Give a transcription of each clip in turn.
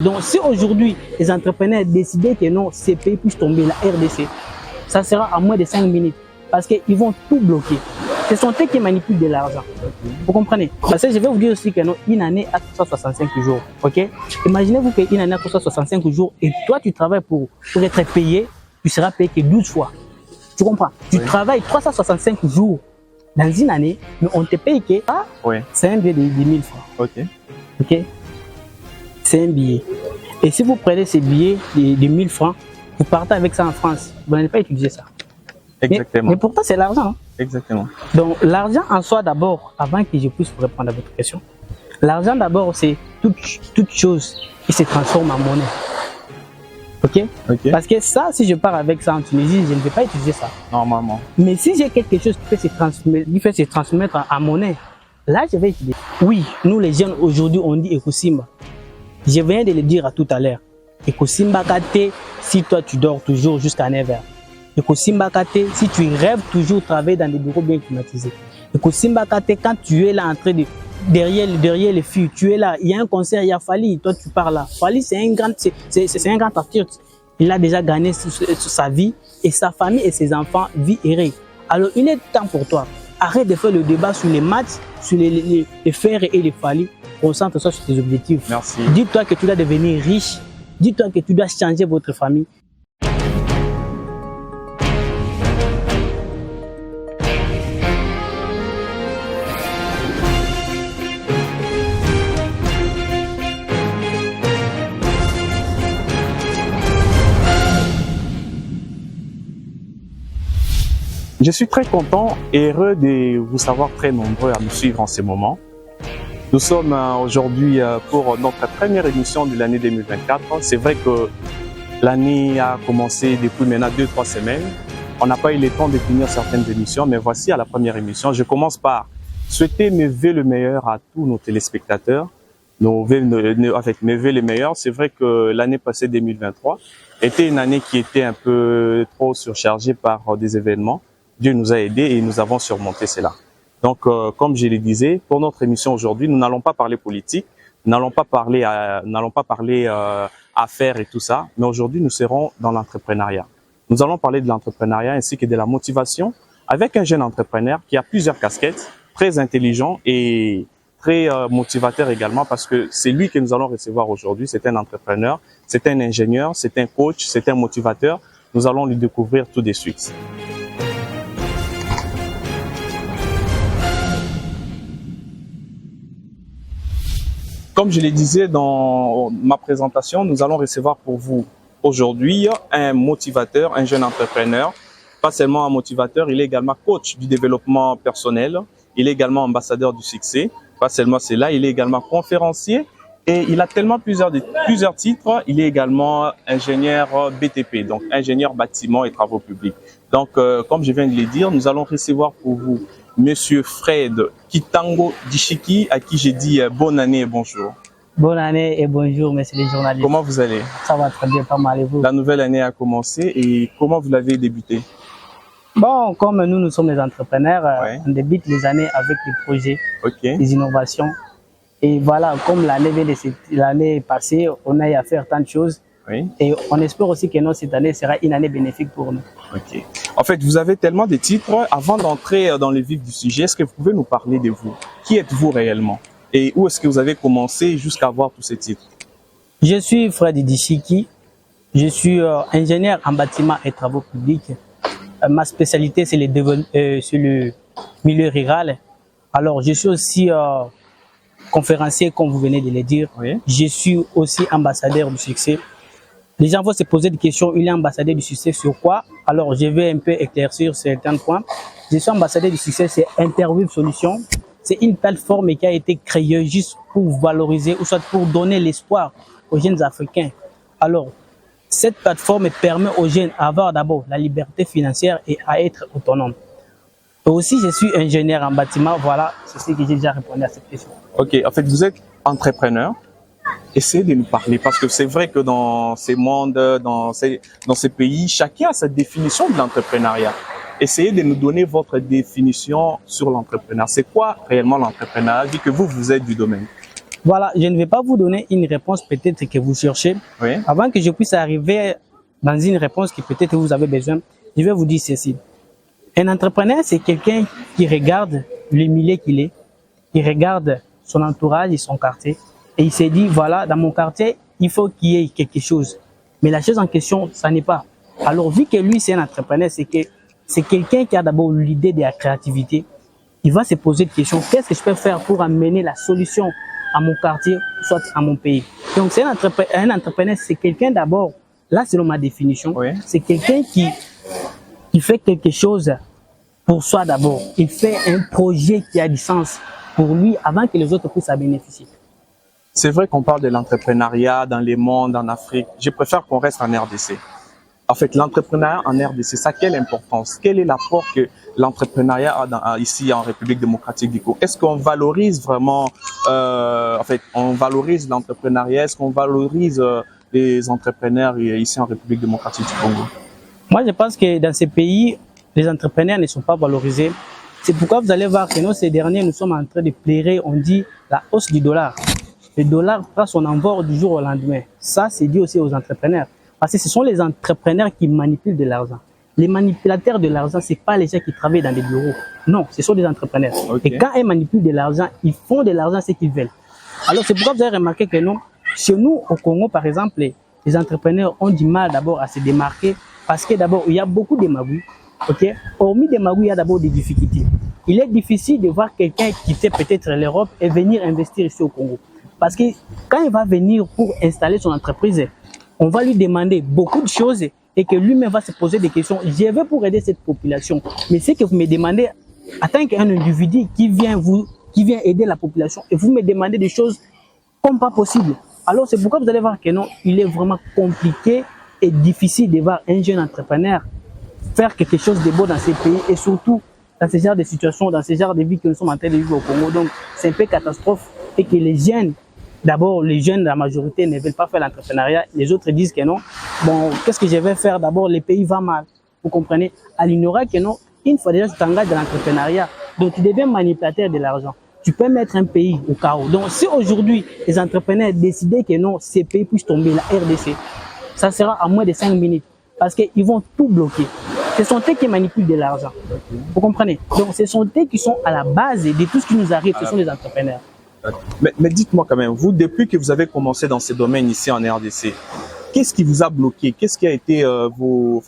Donc si aujourd'hui les entrepreneurs décidaient que non, ces pays puissent tomber, la RDC, ça sera à moins de 5 minutes parce qu'ils vont tout bloquer. Ce sont eux qui manipulent de l'argent. Vous comprenez? Parce que je vais vous dire aussi que non, une année à 365 jours. Ok? Imaginez-vous qu'une année à 365 jours et toi tu travailles pour être payé, tu seras payé que 12 fois. Tu comprends? Tu travailles 365 jours dans une année, mais on te paye que c'est un billet de 10 000 francs. Ok. Ok? C'est un billet. Et si vous prenez ces billets de 1000 francs, vous partez avec ça en France. Vous n'allez pas utiliser ça. Exactement. Mais pourtant, c'est l'argent. Hein? Exactement. Donc, l'argent en soi, d'abord, avant que je puisse vous répondre à votre question, l'argent, d'abord, c'est toute chose qui se transforme en monnaie. Ok? Parce que ça, si je pars avec ça en Tunisie, je ne vais pas utiliser ça. Normalement. Mais si j'ai quelque chose qui fait se transmettre en monnaie, là, je vais utiliser. Oui, nous, les jeunes, aujourd'hui, on dit Ekosimba. Je viens de le dire à tout à l'heure. Ekosimba Kate, si toi tu dors toujours jusqu'à 9h. Ekosimba Kate, si tu rêves toujours travailler dans des bureaux bien climatisés. Ekosimba Kate, quand tu es là en train de derrière les filles, tu es là, il y a un concert, il y a Fally, toi tu pars là. Fally, c'est un grand artiste. Il a déjà gagné sur sa vie et sa famille et ses enfants vivent heureux. Alors il est temps pour toi. Arrête de faire le débat sur les matchs, sur les fers et les Fally. Concentre-toi sur tes objectifs. Merci. Dis-toi que tu dois devenir riche. Dis-toi que tu dois changer votre famille. Je suis très content et heureux de vous savoir très nombreux à me suivre en ce moment. Nous sommes aujourd'hui pour notre première émission de l'année 2024. C'est vrai que l'année a commencé depuis maintenant 2-3 semaines. On n'a pas eu le temps de finir certaines émissions, mais voici à la première émission. Je commence par souhaiter mes vœux le meilleur à tous nos téléspectateurs. Avec mes vœux les meilleurs, c'est vrai que l'année passée 2023 était une année qui était un peu trop surchargée par des événements. Dieu nous a aidés et nous avons surmonté cela. Donc, comme je le disais, pour notre émission aujourd'hui, nous n'allons pas parler politique, nous n'allons pas parler affaires et tout ça, mais aujourd'hui, nous serons dans l'entrepreneuriat. Nous allons parler de l'entrepreneuriat ainsi que de la motivation avec un jeune entrepreneur qui a plusieurs casquettes, très intelligent et très motivateur également parce que c'est lui que nous allons recevoir aujourd'hui. C'est un entrepreneur, c'est un ingénieur, c'est un coach, c'est un motivateur. Nous allons le découvrir tout de suite. Comme je le disais dans ma présentation, nous allons recevoir pour vous aujourd'hui un motivateur, un jeune entrepreneur. Pas seulement un motivateur, il est également coach du développement personnel. Il est également ambassadeur du succès. Pas seulement cela, il est également conférencier et il a tellement plusieurs titres. Il est également ingénieur BTP, donc ingénieur bâtiment et travaux publics. Donc, comme je viens de le dire, nous allons recevoir pour vous Monsieur Fred Kitango Dishiki, à qui j'ai dit bonne année et bonjour. Bonne année et bonjour, messieurs les journalistes. Comment vous allez? Ça va très bien, pas mal et vous? La nouvelle année a commencé et comment vous l'avez débuté? Bon, comme nous sommes les entrepreneurs, on débute les années avec des projets, des innovations. Et voilà, comme l'année passée, on a eu à faire tant de choses. Et on espère aussi que cette année sera une année bénéfique pour nous. En fait, vous avez tellement de titres. Avant d'entrer dans le vif du sujet, est-ce que vous pouvez nous parler de vous? Qui êtes-vous réellement? Et où est-ce que vous avez commencé jusqu'à avoir tous ces titres? Je suis Fred Dishiki. Je suis ingénieur en bâtiment et travaux publics. Ma spécialité, c'est le milieu rural. Alors, je suis aussi conférencier, comme vous venez de le dire. Je suis aussi ambassadeur du succès. Les gens vont se poser des questions. Il est ambassadeur du succès sur quoi? Alors, je vais un peu éclaircir certains points. Je suis ambassadeur du succès, c'est Interview Solutions. C'est une plateforme qui a été créée juste pour valoriser ou soit pour donner l'espoir aux jeunes Africains. Alors, cette plateforme permet aux jeunes d'avoir d'abord la liberté financière et à être autonomes. Et aussi, je suis ingénieur en bâtiment. Voilà, c'est ce que j'ai déjà répondu à cette question. Ok, en fait, vous êtes entrepreneur. Essayez de nous parler parce que c'est vrai que dans ces mondes, dans ces pays, chacun a sa définition de l'entrepreneuriat. Essayez de nous donner votre définition sur l'entrepreneuriat. C'est quoi réellement l'entrepreneuriat vu que vous êtes du domaine? Voilà, je ne vais pas vous donner une réponse peut-être que vous cherchez. Oui. Avant que je puisse arriver dans une réponse que peut-être vous avez besoin, je vais vous dire ceci. Un entrepreneur, c'est quelqu'un qui regarde le milieu qu'il est, qui regarde son entourage et son quartier, et il s'est dit, voilà, dans mon quartier, il faut qu'il y ait quelque chose. Mais la chose en question, ça n'est pas. Alors, vu que lui, c'est un entrepreneur, c'est que c'est quelqu'un qui a d'abord l'idée de la créativité. Il va se poser des questions. Qu'est-ce que je peux faire pour amener la solution à mon quartier, soit à mon pays? Donc, c'est un entrepreneur, c'est quelqu'un d'abord, là, selon ma définition, Oui. c'est quelqu'un qui fait quelque chose pour soi d'abord. Il fait un projet qui a du sens pour lui avant que les autres puissent en bénéficier. C'est vrai qu'on parle de l'entrepreneuriat dans les mondes, en Afrique. Je préfère qu'on reste en RDC. En fait, l'entrepreneuriat en RDC, ça a quelle importance? Quel est l'apport que l'entrepreneuriat a ici en République démocratique du Congo? Est-ce qu'on valorise vraiment, en fait, on valorise l'entrepreneuriat? Est-ce qu'on valorise les entrepreneurs ici en République démocratique du Congo? Moi, je pense que dans ces pays, les entrepreneurs ne sont pas valorisés. C'est pourquoi vous allez voir que nous, ces derniers, nous sommes en train de pleurer, on dit, la hausse du dollar. Le dollar prend son envol du jour au lendemain. Ça, c'est dû aussi aux entrepreneurs. Parce que ce sont les entrepreneurs qui manipulent de l'argent. Les manipulateurs de l'argent, ce n'est pas les gens qui travaillent dans des bureaux. Non, ce sont des entrepreneurs. Okay. Et quand ils manipulent de l'argent, ils font de l'argent ce qu'ils veulent. Alors, c'est pourquoi vous avez remarqué que non, chez nous, au Congo, par exemple, les entrepreneurs ont du mal d'abord à se démarquer parce que d'abord, il y a beaucoup de magouilles. Okay? Hormis des magouilles, il y a d'abord des difficultés. Il est difficile de voir quelqu'un quitter peut-être l'Europe et venir investir ici au Congo. Parce que quand il va venir pour installer son entreprise, on va lui demander beaucoup de choses et que lui-même va se poser des questions. Je vais pour aider cette population. Mais c'est que vous me demandez, en tant qu'un individu qui vient aider la population, et vous me demandez des choses comme pas possible. Alors c'est pourquoi vous allez voir que non, il est vraiment compliqué et difficile de voir un jeune entrepreneur faire quelque chose de beau dans ces pays et surtout dans ce genre de situations, dans ce genre de vie que nous sommes en train de vivre au Congo. Donc c'est un peu catastrophe et que les jeunes, d'abord les jeunes, la majorité ne veulent pas faire l'entrepreneuriat. Les autres disent que non. Bon, qu'est-ce que je vais faire? D'abord, les pays vont mal. Vous comprenez? À l'ignorer que non, une fois déjà tu t'engages dans l'entrepreneuriat, donc tu deviens manipulateur de l'argent. Tu peux mettre un pays au chaos. Donc si aujourd'hui les entrepreneurs décidaient que non, ces pays puissent tomber, la RDC, ça sera à moins de 5 minutes parce qu'ils vont tout bloquer. Ce sont eux qui manipulent de l'argent. Vous comprenez? Donc ce sont eux qui sont à la base de tout ce qui nous arrive, ce sont les entrepreneurs. Mais dites-moi quand même, vous, depuis que vous avez commencé dans ces domaines ici en RDC, qu'est-ce qui vous a bloqué? Qu'est-ce qui a été vos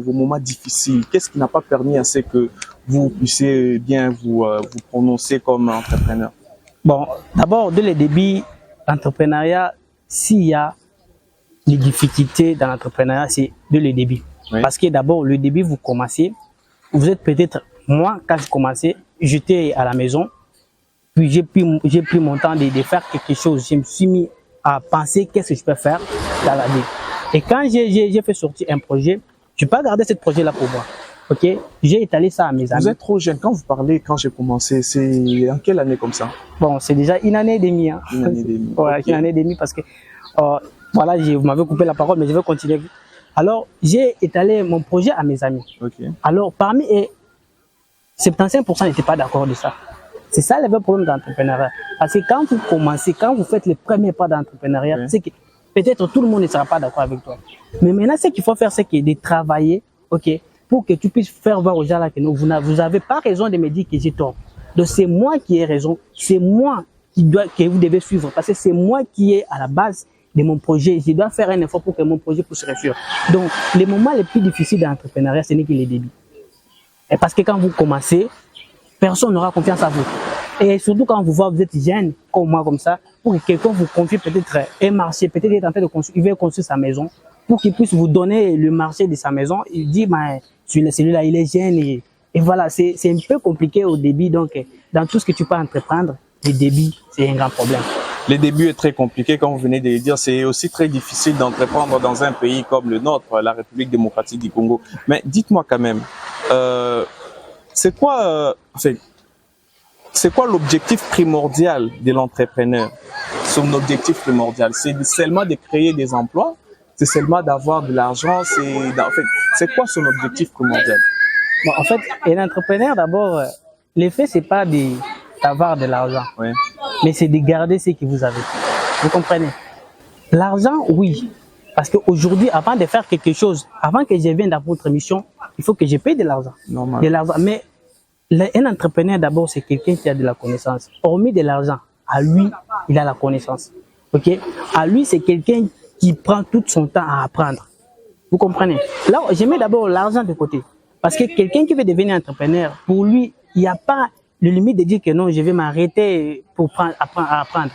moments difficiles? Qu'est-ce qui n'a pas permis à ce que vous puissiez bien vous prononcer comme entrepreneur? Bon, d'abord, dès le début, l'entrepreneuriat, s'il y a les difficultés dans l'entrepreneuriat, c'est dès le début. Oui. Parce que d'abord, le début, vous commencez, vous êtes peut-être, moi, quand je commençais, j'étais à la maison, puis j'ai pris mon temps de faire quelque chose. Je me suis mis à penser qu'est-ce que je peux faire dans la vie. Et quand j'ai fait sortir un projet, je n'ai pas gardé ce projet-là pour moi. Ok, j'ai étalé ça à mes amis. Vous êtes trop jeune. Quand vous parlez, quand j'ai commencé, c'est en quelle année comme ça? Bon, c'est déjà une année et demie. Hein. Une année et demie. Ouais, okay. Une année et demie parce que, voilà, vous m'avez coupé la parole, mais je vais continuer. Alors, j'ai étalé mon projet à mes amis. Okay. Alors, parmi eux, 75% n'étaient pas d'accord de ça. C'est ça le vrai problème d'entrepreneuriat. Parce que quand vous commencez, quand vous faites les premiers pas d'entrepreneuriat, oui, c'est que peut-être tout le monde ne sera pas d'accord avec toi. Mais maintenant, ce qu'il faut faire, c'est de travailler, ok, pour que tu puisses faire voir aux gens là que non, vous n'avez pas raison de me dire que j'ai tort. Donc c'est moi qui ai raison, c'est moi que vous devez suivre, parce que c'est moi qui est à la base de mon projet. Je dois faire un effort pour que mon projet puisse réussir. Donc les moments les plus difficiles de l'entrepreneuriat, ce n'est que les débuts. Et parce que quand vous commencez, personne n'aura confiance à vous. Et surtout quand vous voyez, vous êtes jeune, comme moi, comme ça, pour que quelqu'un vous confie peut-être un marché, peut-être qu'il est en train de construire, il veut construire sa maison, pour qu'il puisse vous donner le marché de sa maison, il dit, bah, celui-là, il est jeune, et voilà, c'est un peu compliqué au début, donc, dans tout ce que tu peux entreprendre, le début, c'est un grand problème. Le début est très compliqué, comme vous venez de le dire, c'est aussi très difficile d'entreprendre dans un pays comme le nôtre, la République démocratique du Congo. Mais dites-moi quand même, c'est quoi l'objectif primordial de l'entrepreneur? Son objectif primordial, c'est seulement de créer des emplois, c'est seulement d'avoir de l'argent, c'est quoi son objectif primordial? Bon, en fait, un entrepreneur, d'abord, l'effet, c'est pas d'avoir de l'argent. Oui. mais c'est de garder ce que vous avez. Vous comprenez? L'argent, oui. Parce qu'aujourd'hui, avant de faire quelque chose, avant que je vienne dans votre mission, il faut que je paye de l'argent. Normal. De l'argent. Mais un entrepreneur, d'abord, c'est quelqu'un qui a de la connaissance. Hormis de l'argent, à lui, il a la connaissance. Ok? À lui, c'est quelqu'un qui prend tout son temps à apprendre. Vous comprenez? Là, je mets d'abord l'argent de côté. Parce que quelqu'un qui veut devenir entrepreneur, pour lui, il n'y a pas de limite de dire que non, je vais m'arrêter pour apprendre.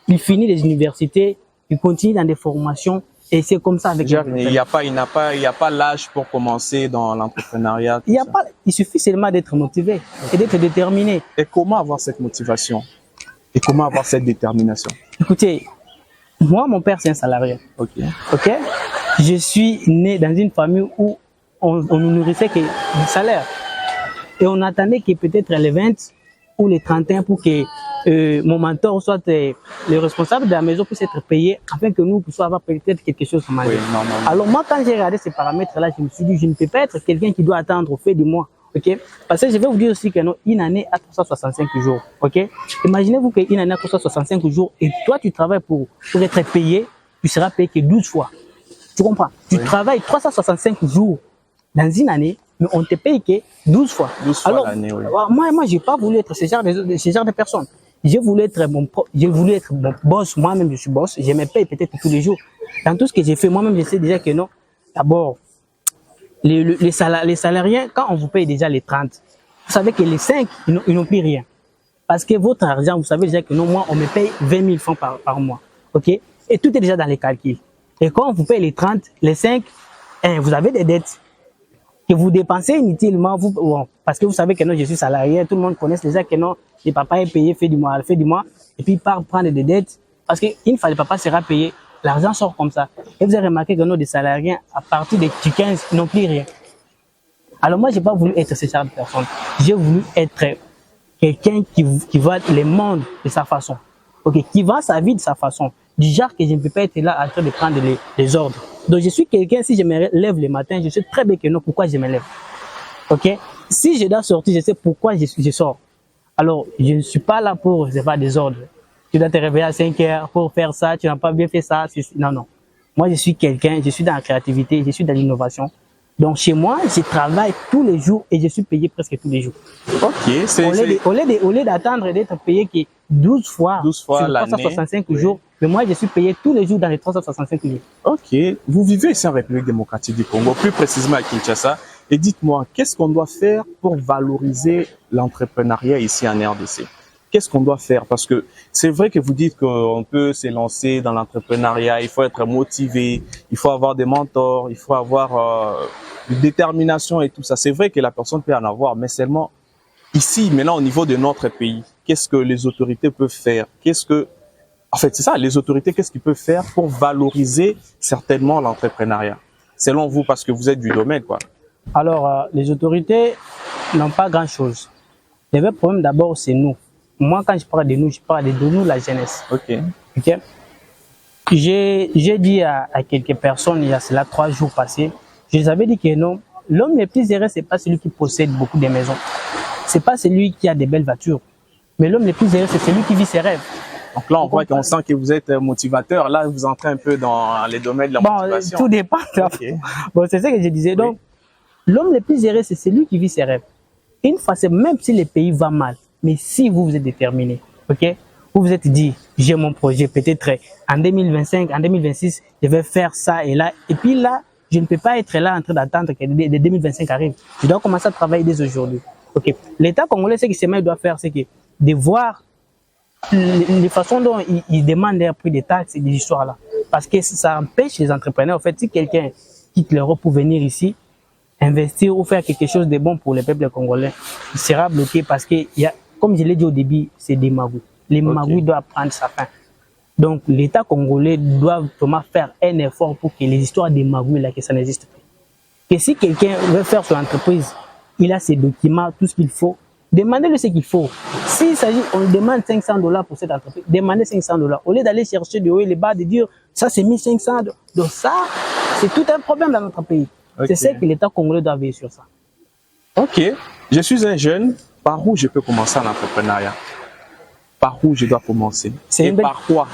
Il finit les universités, il continue dans des formations, et c'est comme ça avec il n'y a pas l'âge pour commencer dans l'entrepreneuriat. Il suffit seulement d'être motivé et d'être déterminé. Et comment avoir cette motivation? Et comment avoir cette détermination? Écoutez, moi, mon père, c'est un salarié. Ok. Ok? Je suis né dans une famille où on nous nourrissait que du salaire. Et on attendait que peut-être les 20 ou les 31 pour que mon mentor soit le responsable de la maison puisse être payé afin que nous puissions avoir peut-être quelque chose à manger. Oui, normalement. Alors moi, quand j'ai regardé ces paramètres-là, je me suis dit, je ne peux pas être quelqu'un qui doit attendre au fait du mois. Ok? Parce que je vais vous dire aussi que non, une année à 365 jours. Ok? Imaginez-vous qu'une année à 365 jours et toi, tu travailles pour être payé, tu seras payé que 12 fois. Tu comprends? Oui. Tu travailles 365 jours dans une année, mais on te paye que 12 fois. 12 fois alors, l'année, oui. Moi, j'ai pas voulu être ce genre de personne. J'ai voulu être mon boss. Moi-même, je suis boss. Je me paye peut-être tous les jours. Dans tout ce que j'ai fait, moi-même, je sais déjà que non. D'abord, les salariés, quand on vous paye déjà les 30, vous savez que les 5, ils n'ont plus rien. Parce que votre argent, vous savez déjà que non, moi, on me paye 20 000 francs par mois. OK? Et tout est déjà dans les calculs. Et quand on vous paye les 30, les 5, vous avez des dettes que vous dépensez inutilement, parce que vous savez que non, je suis salarié, tout le monde connaît déjà que non, le papa est payé, fait du mois, et puis il part prendre des dettes, parce qu'une fois le papa sera payé, l'argent sort comme ça. Et vous avez remarqué que non, des salariés, à partir de 15, ils n'ont plus rien. Alors moi, j'ai pas voulu être ce genre de personne. J'ai voulu être quelqu'un qui voit le monde de sa façon. Ok, qui voit sa vie de sa façon. Du genre que je ne peux pas être là en train de prendre les ordres. Donc je suis quelqu'un, si je me lève le matin, je sais très bien que non, pourquoi je me lève. Ok? Si je dois sortir, je sais pourquoi je sors. Alors, je ne suis pas là pour faire des ordres. Tu dois te réveiller à 5 heures pour faire ça, tu n'as pas bien fait ça. Non, non. Moi, je suis quelqu'un, je suis dans la créativité, je suis dans l'innovation. Donc chez moi, je travaille tous les jours et je suis payé presque tous les jours. Ok, au lieu d'attendre d'être payé que 12 fois sur 365 jours, mais moi je suis payé tous les jours dans les 365 jours. Ok, vous vivez ici en République démocratique du Congo, plus précisément à Kinshasa. Et dites-moi, qu'est-ce qu'on doit faire pour valoriser l'entrepreneuriat ici en RDC? Qu'est-ce qu'on doit faire? Parce que c'est vrai que vous dites qu'on peut s'élancer dans l'entrepreneuriat, il faut être motivé, il faut avoir des mentors, il faut avoir une détermination et tout ça. C'est vrai que la personne peut en avoir, mais seulement ici, maintenant au niveau de notre pays, qu'est-ce que les autorités peuvent faire? En fait, c'est ça, les autorités, qu'est-ce qu'ils peuvent faire pour valoriser certainement l'entrepreneuriat? Selon vous, parce que vous êtes du domaine, quoi. Alors, les autorités n'ont pas grand-chose. Le vrai problème d'abord, c'est nous. Moi, quand je parle de nous, je parle de nous, la jeunesse. Ok. Ok. J'ai dit à quelques personnes, il y a cela 3 jours passés, je les avais dit que non, l'homme le plus heureux, c'est pas celui qui possède beaucoup de maisons. C'est pas celui qui a des belles voitures. Mais l'homme le plus heureux, c'est celui qui vit ses rêves. Donc là, on voit qu'on sent que vous êtes motivateur. Là, vous entrez un peu dans les domaines de la motivation. Tout dépend. Okay. Bon, c'est ça que je disais. Oui. Donc, l'homme le plus heureux, c'est celui qui vit ses rêves. Une fois, c'est même si le pays va mal, mais si vous êtes déterminé, ok, vous vous êtes dit, j'ai mon projet, peut-être en 2025, en 2026, je vais faire ça et là. Et puis là, je ne peux pas être là en train d'attendre que 2025 arrive. Je dois commencer à travailler dès aujourd'hui. Ok. L'État congolais, ce qu'il doit faire, c'est que de voir les façons dont ils demandent des prix des taxes et des histoires là. Parce que ça empêche les entrepreneurs. En fait, si quelqu'un quitte l'Europe pour venir ici, investir ou faire quelque chose de bon pour le peuple congolais, il sera bloqué parce que, comme je l'ai dit au début, c'est des magouilles. Les magouilles doivent prendre sa fin. Donc, l'État congolais doit vraiment faire un effort pour que les histoires des magouilles là, que ça n'existe plus. Que si quelqu'un veut faire son entreprise, il a ses documents, tout ce qu'il faut, demandez-le ce qu'il faut. S'il s'agit, on demande $500 pour cette entreprise, demandez $500. Au lieu d'aller chercher de haut et les bas, de dire, ça c'est 1500. Donc ça, c'est tout un problème dans notre pays. Okay. C'est ça que l'État congolais doit veiller sur ça. Ok, je suis un jeune, par où je peux commencer l'entrepreneuriat? Par où je dois commencer? C'est Et une belle- par quoi?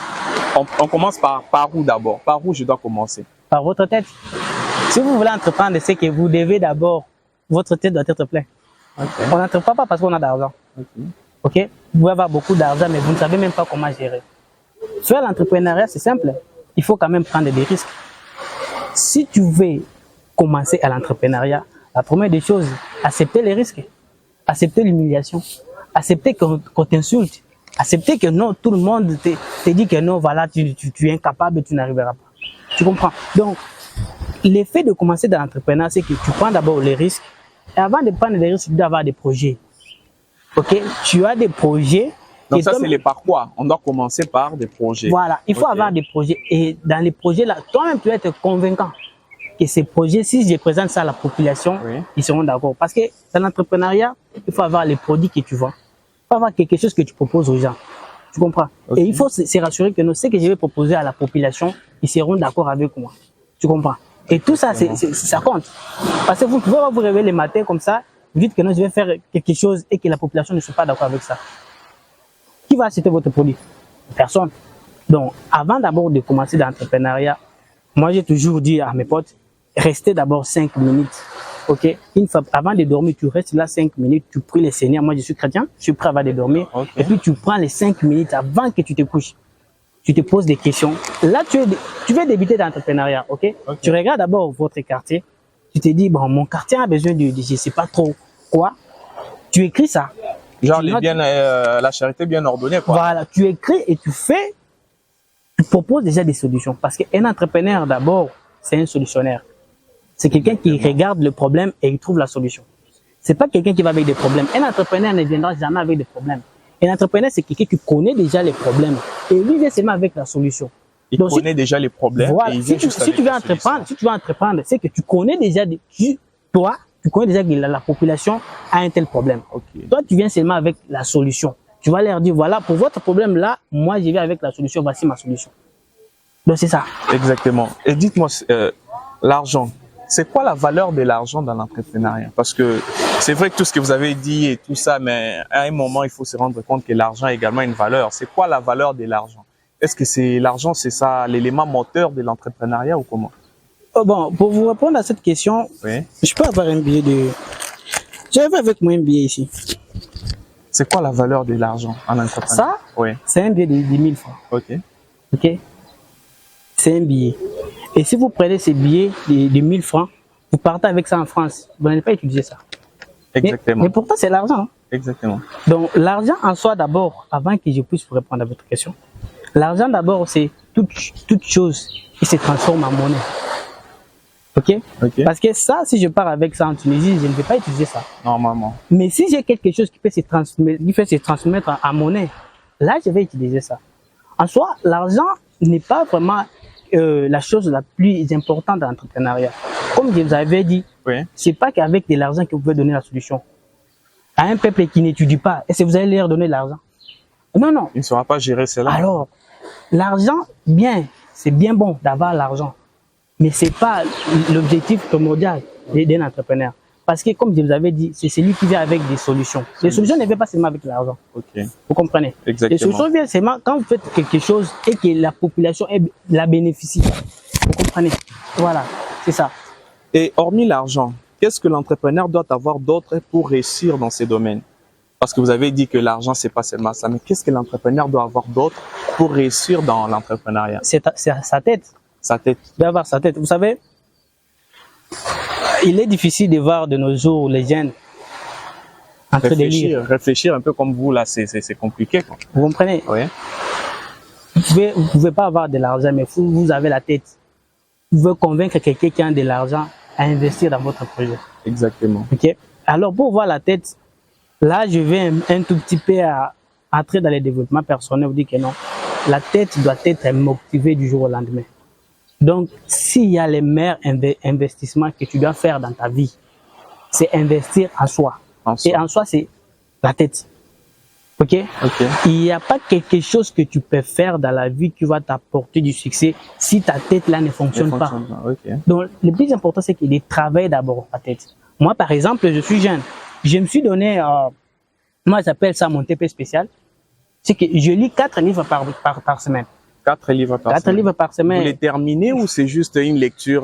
On commence par où d'abord? Par où je dois commencer? Par votre tête. Si vous voulez entreprendre, c'est que vous devez d'abord, votre tête doit être pleine. On n'entreprend pas parce qu'on a d'argent. Ok? Vous pouvez avoir beaucoup d'argent, mais vous ne savez même pas comment gérer. Faire l'entrepreneuriat, c'est simple. Il faut quand même prendre des risques. Si tu veux commencer à l'entrepreneuriat, la première des choses, accepter les risques, accepter l'humiliation, accepter qu'on t'insulte, accepter que non, tout le monde te dit que non, voilà, tu es incapable, tu n'arriveras pas. Tu comprends? Donc, l'effet de commencer dans l'entrepreneuriat, c'est que tu prends d'abord les risques. Et avant de prendre les risques, tu dois avoir des projets. Ok? Tu as des projets. Donc ça, c'est les par quoi? On doit commencer par des projets. Voilà, il faut avoir des projets. Et dans les projets là, toi-même, tu dois être convaincant que ces projets, si je présente ça à la population, ils seront d'accord. Parce que dans l'entrepreneuriat, il faut avoir les produits que tu vends. Il faut avoir quelque chose que tu proposes aux gens. Tu comprends? Et il faut se rassurer que ce que je vais proposer à la population, ils seront d'accord avec moi. Tu comprends? Et tout ça, ça compte. Parce que vous pouvez pas vous réveiller le matin comme ça, vous dites que non, je vais faire quelque chose et que la population ne soit pas d'accord avec ça. Qui va acheter votre produit? Personne. Donc, avant d'abord de commencer dans l'entrepreneuriat, moi j'ai toujours dit à mes potes, restez d'abord 5 minutes. Ok? Une fois, avant de dormir, tu restes là 5 minutes, tu pries le Seigneur. Moi je suis chrétien, je suis prêt avant de dormir. Et puis tu prends les 5 minutes avant que tu te couches. Tu te poses des questions. Là, tu veux débuter dans l'entrepreneuriat, ok? Tu regardes d'abord votre quartier. Tu te dis, bon, mon quartier a besoin de je sais pas trop quoi. Tu écris ça. Genre la charité bien ordonnée, quoi. Voilà, tu écris et tu proposes déjà des solutions. Parce qu'un entrepreneur, d'abord, c'est un solutionnaire. C'est quelqu'un qui regarde le problème et il trouve la solution. C'est pas quelqu'un qui va avec des problèmes. Un entrepreneur ne viendra jamais avec des problèmes. Un entrepreneur, c'est quelqu'un qui connaît déjà les problèmes et lui vient seulement avec la solution. Il connaît déjà les problèmes. Voilà. Et il vient Si tu veux entreprendre, c'est que tu connais déjà, tu connais déjà que la population a un tel problème. Toi, tu viens seulement avec la solution. Tu vas leur dire, voilà, pour votre problème là, moi, je viens avec la solution, voici ma solution. Donc, c'est ça. Exactement. Et dites-moi, l'argent, c'est quoi la valeur de l'argent dans l'entrepreneuriat? Parce que c'est vrai que tout ce que vous avez dit et tout ça, mais à un moment, il faut se rendre compte que l'argent a également une valeur. C'est quoi la valeur de l'argent? Est-ce que l'argent, c'est ça, l'élément moteur de l'entrepreneuriat ou comment? Bon, pour vous répondre à cette question, je peux avoir un billet de... J'avais avec moi un billet ici. C'est quoi la valeur de l'argent en entrepreneuriat? Ça, c'est un billet de 10 000 francs. Ok. C'est un billet. Et si vous prenez ces billets de 1000 francs, vous partez avec ça en France. Vous n'allez pas utiliser ça. Exactement. Mais pourtant, c'est l'argent. Hein. Exactement. Donc, l'argent en soi, d'abord, avant que je puisse vous répondre à votre question, l'argent, d'abord, c'est toute chose qui se transforme en monnaie. Ok? Parce que ça, si je pars avec ça en Tunisie, je ne vais pas utiliser ça. Normalement. Mais si j'ai quelque chose qui peut se transmettre en monnaie, là, je vais utiliser ça. En soi, l'argent n'est pas vraiment la chose la plus importante dans l'entrepreneuriat. Comme je vous avais dit, c'est pas qu'avec de l'argent que vous pouvez donner la solution. À un peuple qui n'étudie pas, est-ce que vous allez leur donner de l'argent? Non, non. Il ne saura pas gérer cela. Alors, l'argent, c'est bien bon d'avoir l'argent. Mais c'est pas l'objectif primordial d'un entrepreneur. Parce que, comme je vous avais dit, c'est celui qui vient avec des solutions. Les solutions ne viennent pas seulement avec l'argent. Vous comprenez? Exactement. Les solutions viennent seulement quand vous faites quelque chose et que la population la bénéficie. Vous comprenez? Voilà, c'est ça. Et hormis l'argent, qu'est-ce que l'entrepreneur doit avoir d'autre pour réussir dans ces domaines? Parce que vous avez dit que l'argent, c'est pas seulement ça, mais qu'est-ce que l'entrepreneur doit avoir d'autre pour réussir dans l'entrepreneuriat? C'est sa tête. Sa tête. Il doit avoir sa tête. Vous savez, il est difficile de voir de nos jours les jeunes en train de lire. Réfléchir un peu comme vous, là, c'est compliqué, quoi. Vous comprenez? Oui. Vous pouvez pas avoir de l'argent, mais vous avez la tête. Vous pouvez convaincre quelqu'un qui a de l'argent à investir dans votre projet. Exactement. Ok. Alors, pour voir la tête, là, je vais un tout petit peu à entrer dans le développement personnel. Vous dites que non, la tête doit être motivée du jour au lendemain. Donc, s'il y a les meilleurs investissements que tu dois faire dans ta vie, c'est investir en soi. Et en soi, c'est la tête. Ok? Il n'y a pas quelque chose que tu peux faire dans la vie qui va t'apporter du succès si ta tête là ne fonctionne pas. Donc, le plus important, c'est qu'il travaille d'abord ta tête. Moi, par exemple, je suis jeune. Je me suis donné, moi, j'appelle ça mon TP spécial. C'est que je lis 4 livres par semaine. 4 livres par 4 semaine. livres par semaine. Vous les terminez ou c'est juste une lecture,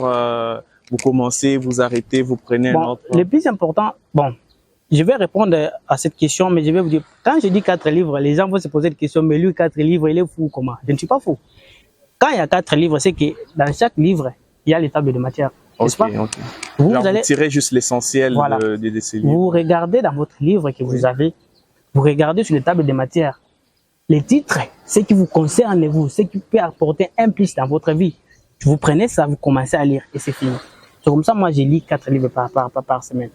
vous commencez, vous arrêtez, vous prenez un autre? Le plus important, je vais répondre à cette question, mais je vais vous dire, quand je dis 4 livres, les gens vont se poser la question, mais lui, 4 livres, il est fou comment? Je ne suis pas fou. Quand il y a 4 livres, c'est que dans chaque livre, il y a les tables de matière. N'est-ce pas? Vous tirez juste l'essentiel de ces livres. Vous regardez dans votre livre que vous avez, vous regardez sur les tables de matière. Les titres, ce qui vous concerne, vous, ce qui peut apporter un plus dans votre vie. Vous prenez ça, vous commencez à lire et c'est fini. C'est comme ça, moi, j'ai lu 4 livres par semaine.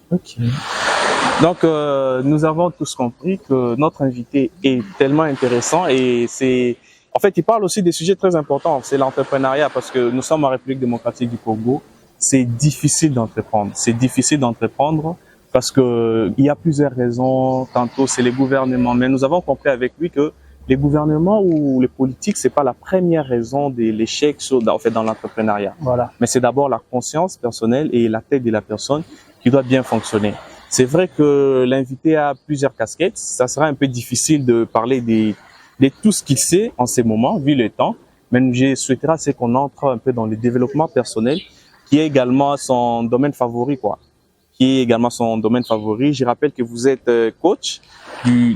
Donc, nous avons tous compris que notre invité est tellement intéressant et c'est... En fait, il parle aussi des sujets très importants. C'est l'entrepreneuriat parce que nous sommes en République démocratique du Congo. C'est difficile d'entreprendre. C'est difficile d'entreprendre parce que il y a plusieurs raisons. Tantôt, c'est les gouvernements. Mais nous avons compris avec lui que les gouvernements ou les politiques, c'est pas la première raison de l'échec dans l'entrepreneuriat. Voilà. Mais c'est d'abord la conscience personnelle et la tête de la personne qui doit bien fonctionner. C'est vrai que l'invité a plusieurs casquettes. Ça sera un peu difficile de parler de tout ce qu'il sait en ces moments, vu le temps. Mais je souhaiterais c'est qu'on entre un peu dans le développement personnel, qui est également son domaine favori, Je rappelle que vous êtes coach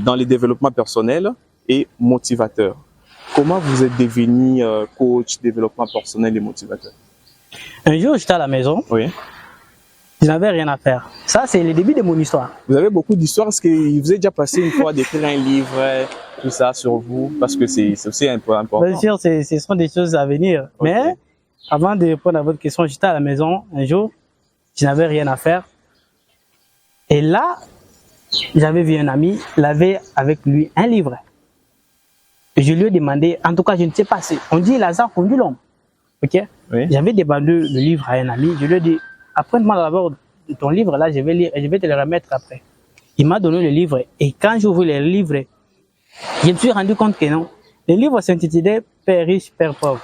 dans le développement personnel et motivateur. Comment vous êtes devenu coach, développement personnel et motivateur? Un jour, j'étais à la maison. Oui. Je n'avais rien à faire. Ça, c'est le début de mon histoire. Vous avez beaucoup d'histoires. Est-ce que vous avez déjà passé une fois d'écrire un livre, tout ça sur vous? Parce que c'est aussi un peu important. Bien sûr, ce sont des choses à venir. Okay. Mais avant de répondre à votre question, j'étais à la maison un jour. Je n'avais rien à faire. Et là, j'avais vu un ami, il avait avec lui un livre. Et je lui ai demandé, en tout cas, je ne sais pas, on dit Lazare conduit l'homme. Ok? Oui. J'avais demandé le livre à un ami, je lui ai dit, apprends-moi d'abord de ton livre, là, je vais lire et je vais te le remettre après. Il m'a donné le livre et quand j'ouvre le livre, je me suis rendu compte que non. Le livre s'intitulait Père riche, Père pauvre.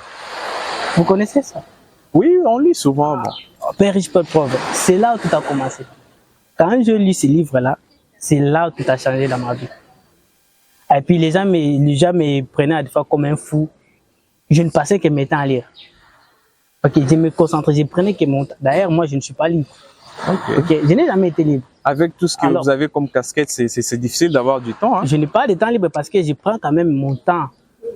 Vous connaissez ça? Oui, on lit souvent. Bon. Père riche, Père pauvre. C'est là où tout a commencé. Quand je lis ce livre-là, c'est là où tout a changé dans ma vie. Et puis les gens me prenaient des fois comme un fou. Je ne passais que mes temps à lire. Ok, je me concentrais, je prenais que mon temps. D'ailleurs, moi, je ne suis pas libre. Okay, je n'ai jamais été libre. Avec tout ce que vous avez comme casquette, c'est difficile d'avoir du temps. Hein? Je n'ai pas de temps libre parce que je prends quand même mon temps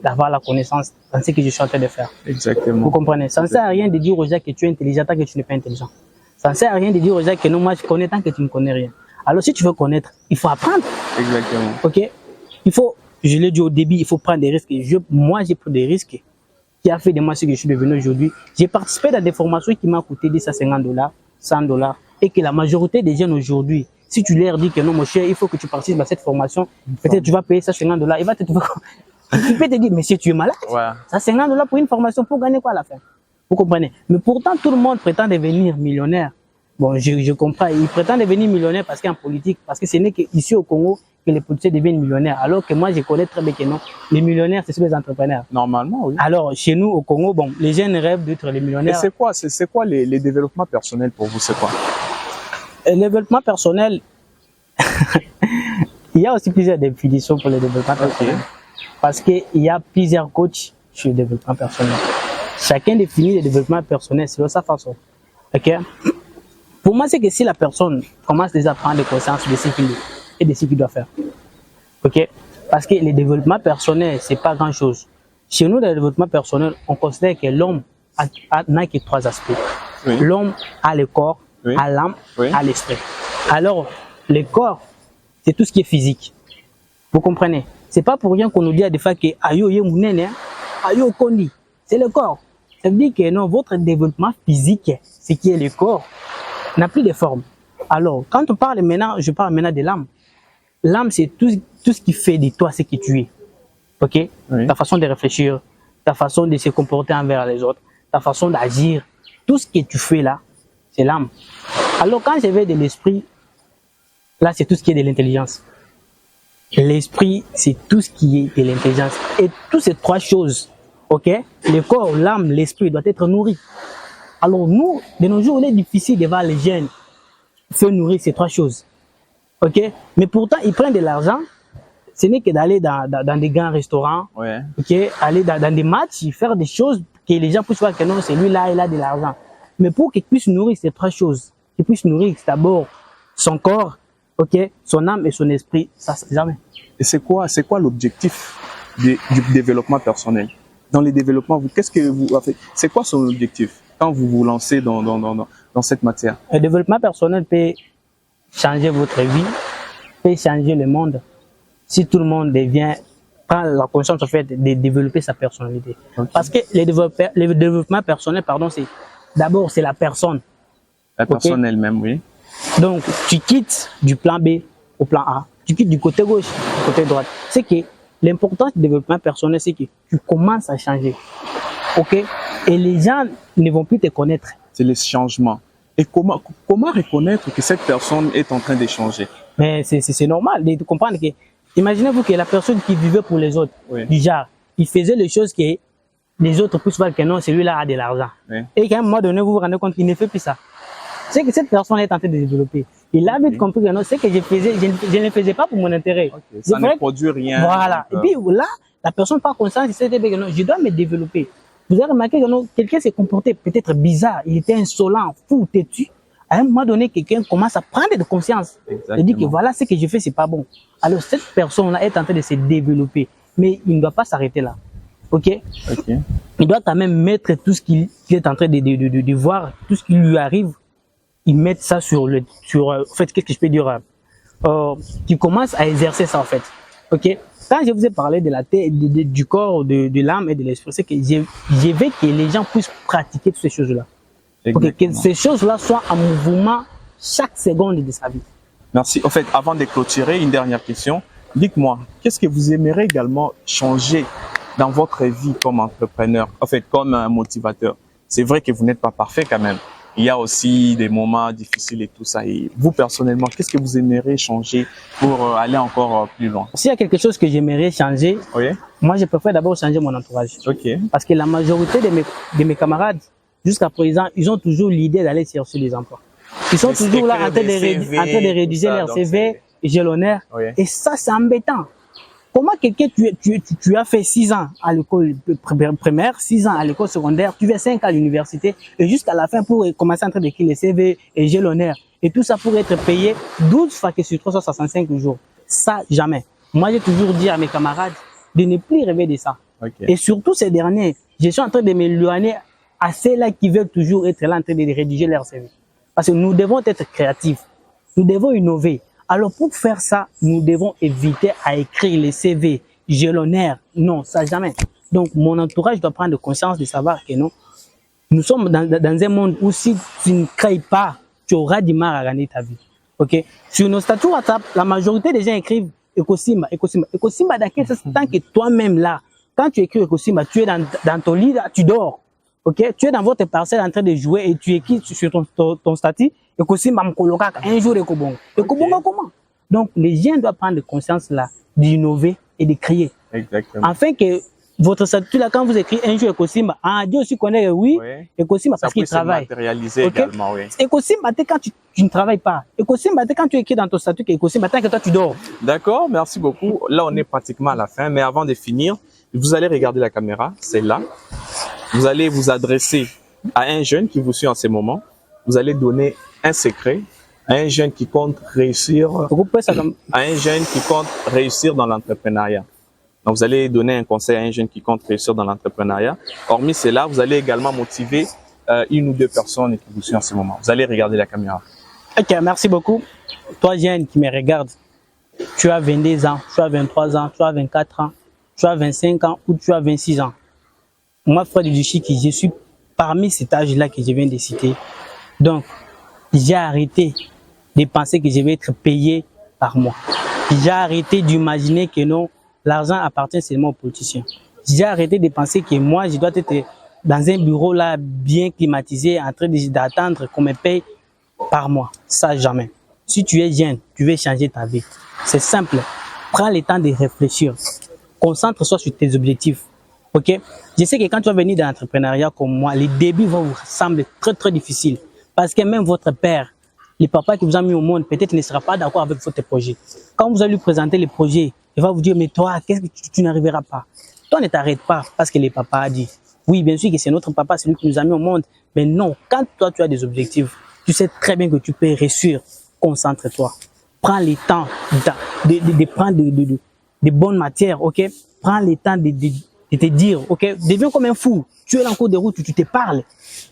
d'avoir la connaissance dans ce que je suis en train de faire. Exactement. Vous comprenez? Ça ne sert à rien de dire aux gens que tu es intelligent tant que tu n'es pas intelligent. Ça ne sert à rien de dire aux gens que non, moi je connais tant que tu ne connais rien. Alors si tu veux connaître, il faut apprendre. Exactement. Ok? Il faut, je l'ai dit au début, il faut prendre des risques. Moi j'ai pris des risques qui a fait de moi ce que je suis devenu aujourd'hui. J'ai participé dans des formations qui m'ont coûté $250, $100, et que la majorité des jeunes aujourd'hui, si tu leur dis que non mon cher, il faut que tu participes à cette formation, peut-être tu vas payer ça $50, il va te trouver. Il peut te dire, monsieur, tu es malade. Ouais. Ça, $50 pour une formation, pour gagner quoi à la fin? Vous comprenez? Mais pourtant, tout le monde prétend devenir millionnaire. Bon, je comprends. Ils prétendent devenir millionnaire parce qu'en politique, parce que ce n'est qu'ici au Congo que les politiciens deviennent millionnaires. Alors que moi, je connais très bien que non. Les millionnaires, c'est sur les entrepreneurs. Normalement, oui. Alors, chez nous, au Congo, bon, les jeunes rêvent d'être les millionnaires. Et c'est quoi les développements personnels pour vous? C'est quoi? Le développement personnel, il y a aussi plusieurs définitions pour le développement personnel. Parce qu'il y a plusieurs coachs sur le développement personnel. Chacun définit le développement personnel selon sa façon. Ok? Pour moi, c'est que si la personne commence déjà à prendre conscience de ce qu'il est et de ce qu'il doit faire. Ok? Parce que le développement personnel, c'est pas grand chose. Chez nous, dans le développement personnel, on considère que l'homme n'a que 3 aspects. Oui. L'homme a le corps, oui. A l'âme, oui. A l'esprit. Alors, le corps, c'est tout ce qui est physique. Vous comprenez? C'est pas pour rien qu'on nous dit à des fois que ayo ye mounene, ayo kondi. C'est le corps. Ça veut dire que non, votre développement physique, ce qui est le corps, n'a plus de forme. Alors, quand on parle maintenant, je parle maintenant de l'âme. L'âme, c'est tout ce qui fait de toi ce que tu es. Ok? Oui. Ta façon de réfléchir, ta façon de se comporter envers les autres, ta façon d'agir, tout ce que tu fais là, c'est l'âme. Alors, quand je vais de l'esprit, là, c'est tout ce qui est de l'intelligence. L'esprit, c'est tout ce qui est de l'intelligence. Et toutes ces 3 choses, ok? Le corps, l'âme, l'esprit doivent être nourris. Alors nous, de nos jours, il est difficile de voir les jeunes se nourrir ces 3 choses. Ok? Mais pourtant, ils prennent de l'argent, ce n'est que d'aller dans des grands restaurants, Ouais. okay, aller dans des matchs, faire des choses que les gens puissent voir que non, celui-là, il a de l'argent. Mais pour qu'il puisse nourrir ces trois choses, qu'il puisse nourrir d'abord son corps, ok, son âme et son esprit, ça, c'est jamais. Et c'est quoi l'objectif du développement personnel? Dans les développements, qu'est-ce que vous faites? C'est quoi son objectif quand vous vous lancez dans cette matière? Le développement personnel peut changer votre vie, peut changer le monde. Si tout le monde prend la conscience en fait de développer sa personnalité. Okay. Parce que le développement personnel, pardon, d'abord c'est la personne. La personne elle-même, oui. Donc tu quittes du plan B au plan A, tu quittes du côté gauche au côté droit. C'est que l'importance du développement personnel, c'est que tu commences à changer, ok? Et les gens ne vont plus te connaître. C'est le changement. Et comment reconnaître que cette personne est en train de changer? Mais c'est normal de comprendre que, imaginez-vous que la personne qui vivait pour les autres, oui. Du genre, il faisait les choses que les autres puissent voir que non, celui-là a de l'argent. Oui. Et qu'à un moment donné, vous vous rendez compte qu'il ne fait plus ça. C'est que cette personne est en train de développer. Il a vite compris que non, c'est que je ne le faisais pas pour mon intérêt. Okay. Ça ne produit rien. Voilà. Et puis là, la personne prend conscience, il sait que non, je dois me développer. Vous avez remarqué que non, quelqu'un s'est comporté peut-être bizarre, il était insolent, fou, têtu. À un moment donné, quelqu'un commence à prendre de conscience. Il dit que voilà, ce que je fais, c'est pas bon. Alors cette personne-là est en train de se développer, mais il ne doit pas s'arrêter là. Ok? Il doit quand même mettre tout ce qu'il est en train de voir, tout ce qui lui arrive. Ils mettent ça en fait, qu'est-ce que je peux dire, qui commence à exercer ça, en fait. Ok? Quand je vous ai parlé de la tête, du corps, de l'âme et de l'esprit, c'est que je veux que les gens puissent pratiquer toutes ces choses-là. Okay? Que ces choses-là soient en mouvement chaque seconde de sa vie. Merci. En fait, avant de clôturer, une dernière question. Dites-moi, qu'est-ce que vous aimeriez également changer dans votre vie comme entrepreneur, en fait, comme un motivateur? C'est vrai que vous n'êtes pas parfait quand même. Il y a aussi des moments difficiles et tout ça. Et vous, personnellement, qu'est-ce que vous aimeriez changer pour aller encore plus loin? S'il y a quelque chose que j'aimerais changer, oui. Moi, je préfère d'abord changer mon entourage. Okay. Parce que la majorité de mes camarades, jusqu'à présent, ils ont toujours l'idée d'aller chercher des emplois. Ils sont toujours là en train de rédiger leur CV, jalonnaire. Oui. Et ça, c'est embêtant. Comment quelqu'un, tu as fait 6 ans à l'école primaire, 6 ans à l'école secondaire, tu fais 5 ans à l'université, et jusqu'à la fin pour commencer à entrer d'écrire les CV et jalonnaire, et tout ça pour être payé 12 fois que sur 365 jours. Ça, jamais. Moi, j'ai toujours dit à mes camarades de ne plus rêver de ça. Okay. Et surtout ces derniers, je suis en train de m'éloigner à ceux-là qui veulent toujours être là en train de rédiger leur CV. Parce que nous devons être créatifs. Nous devons innover. Alors, pour faire ça, nous devons éviter à écrire les CV, jalonnaires. Non, ça jamais. Donc, mon entourage doit prendre conscience de savoir que non, nous sommes dans un monde où si tu ne crées pas, tu auras du mal à gagner ta vie. Ok? Sur nos statuts WhatsApp, la majorité des gens écrivent Ecosimba, Ecosimba. Ecosimba, dans quel sens? Tant que toi-même là, quand tu écris Ecosimba, tu es dans ton lit, là, tu dors. Ok? Tu es dans votre parcelle en train de jouer et tu écris sur ton statut. Ecosimba m'coloca un jour Ecobongo. Ecobongo comment? Donc, les gens doivent prendre conscience là, d'innover et de créer. Exactement. Afin que votre statut là, quand vous écrivez un jour Ecosimba, Dieu aussi connaît, oui, Ecosimba parce qu'il travaille. Ça peut se matérialiser également, oui. Ecosimba, c'est quand tu ne travailles pas. Ecosimba, c'est quand tu écris dans ton statut que Ecosimba, tant que toi tu dors. D'accord, merci beaucoup. Là, on est pratiquement à la fin, mais avant de finir, vous allez regarder la caméra, c'est là. Vous allez vous adresser à un jeune qui vous suit en ce moment. Vous allez donner un secret à un jeune qui compte réussir, à un jeune qui compte réussir dans l'entrepreneuriat. Donc, vous allez donner un conseil à un jeune qui compte réussir dans l'entrepreneuriat. Hormis cela, vous allez également motiver une ou deux personnes qui vous suivent en ce moment. Vous allez regarder la caméra. Ok, merci beaucoup. Toi, jeune qui me regarde, tu as 22 ans, tu as 23 ans, tu as 24 ans, tu as 25 ans ou tu as 26 ans. Moi, Fred Duchiki, je suis parmi cet âge-là que je viens de citer. Donc, j'ai arrêté de penser que je vais être payé par mois. J'ai arrêté d'imaginer que non, l'argent appartient seulement aux politiciens. J'ai arrêté de penser que moi, je dois être dans un bureau là, bien climatisé, en train d'attendre qu'on me paye par mois. Ça, jamais. Si tu es jeune, tu veux changer ta vie. C'est simple. Prends le temps de réfléchir. Concentre-toi sur tes objectifs. Ok? Je sais que quand tu vas venir dans l'entrepreneuriat comme moi, les débuts vont vous sembler très, très difficiles. Parce que même votre père, le papa qui vous a mis au monde, peut-être ne sera pas d'accord avec votre projet. Quand vous allez lui présenter les projets il va vous dire, mais toi, qu'est-ce que tu n'arriveras pas? Toi, ne t'arrête pas parce que le papa a dit. Oui, bien sûr que c'est notre papa, c'est lui qui nous a mis au monde. Mais non, quand toi, tu as des objectifs, tu sais très bien que tu peux réussir. Concentre-toi. Prends le temps de prendre de bonnes matières, ok? Prends le temps de te dire, ok? Deviens comme un fou. Tu es en cours de route, tu te parles.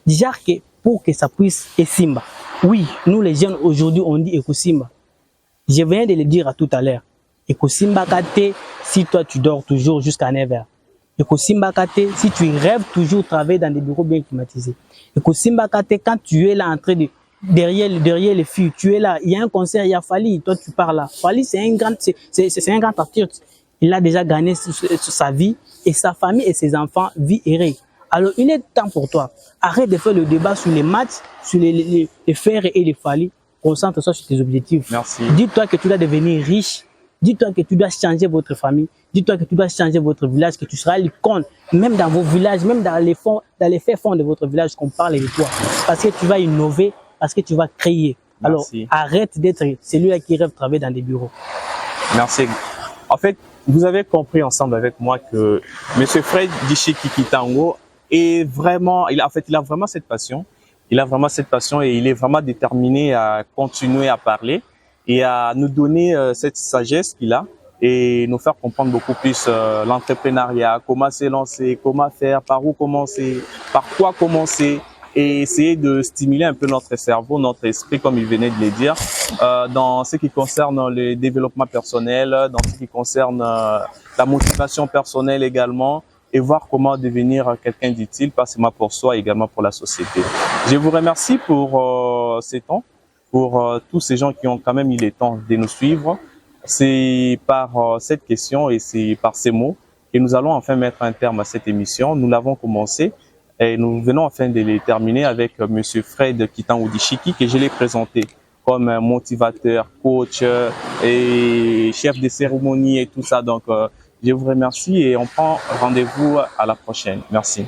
Déjà que pour que ça puisse être Simba. Oui, nous les jeunes aujourd'hui, on dit Ekosimba. Je viens de le dire à tout à l'heure. Ekosimba Kate, si toi tu dors toujours jusqu'à 9h. Ekosimba Kate, si tu rêves toujours travailler dans des bureaux bien climatisés. Ekosimba Kate, quand tu es là en train de derrière les filles, tu es là, il y a un concert, il y a Fali, toi tu pars là. Fali, c'est un grand artiste. Il a déjà gagné sa vie et sa famille et ses enfants vie heureux. Alors, il est temps pour toi. Arrête de faire le débat sur les maths, sur les fers et les Fali. Concentre-toi sur tes objectifs. Merci. Dis-toi que tu dois devenir riche. Dis-toi que tu dois changer votre famille. Dis-toi que tu dois changer votre village, que tu seras l'icône. Même dans vos villages, même dans les faits fonds de votre village, qu'on parle de toi. Parce que tu vas innover, parce que tu vas créer. Alors, arrête d'être celui-là qui rêve de travailler dans des bureaux. Merci. En fait, vous avez compris ensemble avec moi que M. Fred Dishiki Kitango est vraiment, il a vraiment cette passion. Il a vraiment cette passion et il est vraiment déterminé à continuer à parler et à nous donner cette sagesse qu'il a et nous faire comprendre beaucoup plus l'entrepreneuriat, comment se lancer, comment faire, par où commencer, par quoi commencer et essayer de stimuler un peu notre cerveau, notre esprit, comme il venait de le dire, dans ce qui concerne le développement personnel, dans ce qui concerne la motivation personnelle également, et voir comment devenir quelqu'un d'utile, pas seulement pour soi, également pour la société. Je vous remercie pour ces temps, pour tous ces gens qui ont quand même eu le temps de nous suivre. C'est par cette question et c'est par ces mots que nous allons enfin mettre un terme à cette émission. Nous l'avons commencé et nous venons enfin de les terminer avec Monsieur Fred Kitango Dishiki, que je l'ai présenté comme un motivateur, coach et chef de cérémonie et tout ça. Donc, je vous remercie et on prend rendez-vous à la prochaine. Merci.